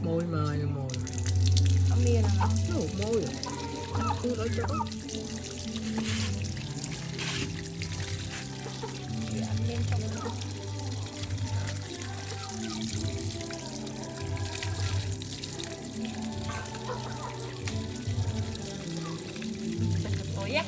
Môi mà là môi. Không bia nào. No, môi. Tôi nói cho. Để ăn lên xong rồi. Tối á.